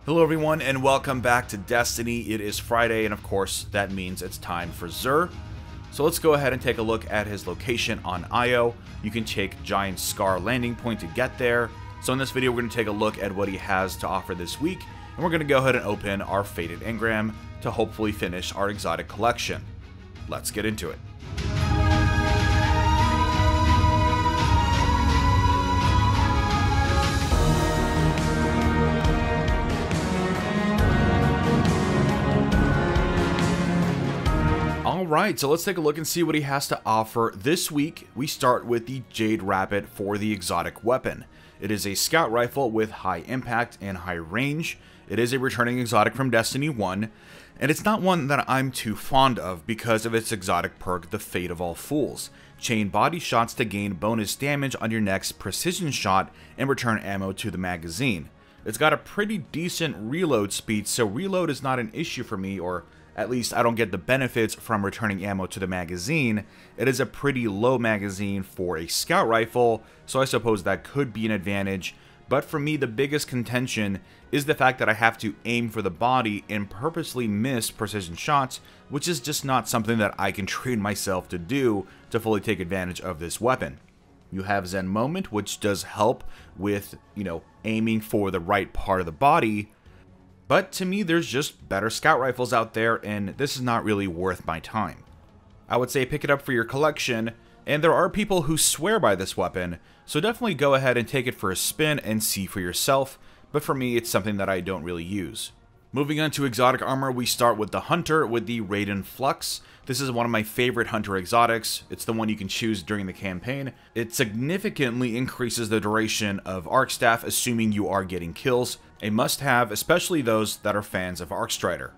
Hello everyone and welcome back to Destiny. It is Friday and of course that means it's time for Xur. So let's go ahead and take a look at his location on Io. You can take Giant Scar landing point to get there. So in this video we're going to take a look at what he has to offer this week, and we're going to go ahead and open our Fated Engram to hopefully finish our exotic collection. Let's get into it. Alright, so let's take a look and see what he has to offer this week. We start with the Jade Rapid for the exotic weapon. It is a scout rifle with high impact and high range. It is a returning exotic from Destiny 1, and it's not one that I'm too fond of because of its exotic perk, the Fate of All Fools. Chain body shots to gain bonus damage on your next precision shot and return ammo to the magazine. It's got a pretty decent reload speed, so reload is not an issue for me, or at least I don't get the benefits from returning ammo to the magazine. It is a pretty low magazine for a scout rifle, so I suppose that could be an advantage. But for me, the biggest contention is the fact that I have to aim for the body and purposely miss precision shots, which is just not something that I can train myself to do to fully take advantage of this weapon. You have Zen Moment, which does help with, aiming for the right part of the body. But to me, there's just better scout rifles out there, and this is not really worth my time. I would say pick it up for your collection, and there are people who swear by this weapon, so definitely go ahead and take it for a spin and see for yourself, but for me, it's something that I don't really use. Moving on to exotic armor, we start with the Hunter with the Raiden Flux. This is one of my favorite Hunter exotics. It's the one you can choose during the campaign. It significantly increases the duration of Arc Staff, assuming you are getting kills. A must-have, especially those that are fans of Arc Strider.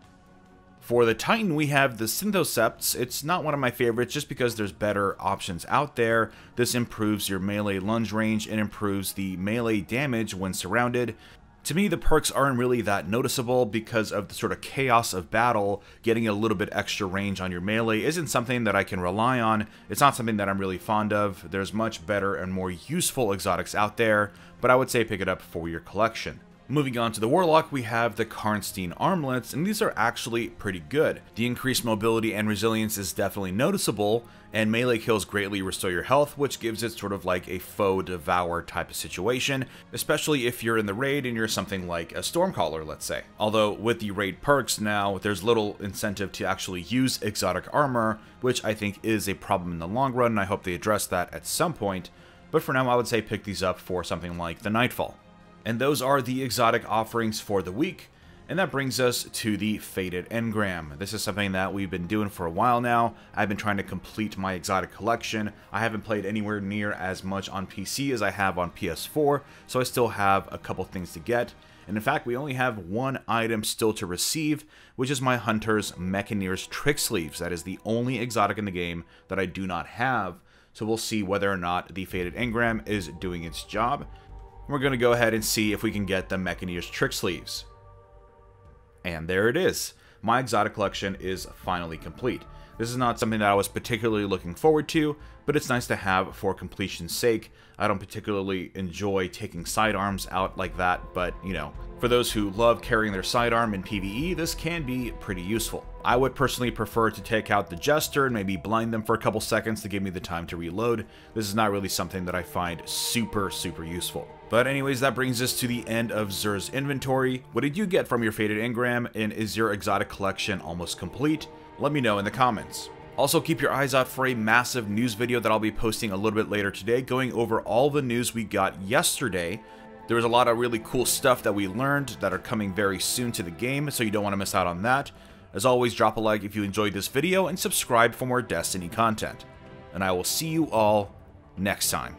For the Titan, we have the Synthocepts. It's not one of my favorites just because there's better options out there. This improves your melee lunge range and improves the melee damage when surrounded. To me, the perks aren't really that noticeable because of the sort of chaos of battle. Getting a little bit extra range on your melee isn't something that I can rely on. It's not something that I'm really fond of. There's much better and more useful exotics out there, but I would say pick it up for your collection. Moving on to the Warlock, we have the Karnstein Armlets, and these are actually pretty good. The increased mobility and resilience is definitely noticeable, and melee kills greatly restore your health, which gives it sort of like a foe devour type of situation, especially if you're in the raid and you're something like a Stormcaller, let's say. Although with the raid perks now, there's little incentive to actually use exotic armor, which I think is a problem in the long run, and I hope they address that at some point. But for now, I would say pick these up for something like the Nightfall. And those are the exotic offerings for the week, and that brings us to the Fated Engram. This is something that we've been doing for a while now. I've been trying to complete my exotic collection. I haven't played anywhere near as much on PC as I have on PS4, so I still have a couple things to get. And in fact, we only have one item still to receive, which is my Hunter's Mechaneer's Trick Sleeves. That is the only exotic in the game that I do not have, so we'll see whether or not the Fated Engram is doing its job. We're going to go ahead and see if we can get the Mechaneer's Trick Sleeves. And there it is. My exotic collection is finally complete. This is not something that I was particularly looking forward to, but it's nice to have for completion's sake. I don't particularly enjoy taking sidearms out like that, but, for those who love carrying their sidearm in PvE, this can be pretty useful. I would personally prefer to take out the Jester and maybe blind them for a couple seconds to give me the time to reload. This is not really something that I find super useful. But anyways, that brings us to the end of Xur's inventory. What did you get from your Fated Engram, and is your exotic collection almost complete? Let me know in the comments. Also, keep your eyes out for a massive news video that I'll be posting a little bit later today, going over all the news we got yesterday. There was a lot of really cool stuff that we learned that are coming very soon to the game, so you don't want to miss out on that. As always, drop a like if you enjoyed this video, and subscribe for more Destiny content. And I will see you all next time.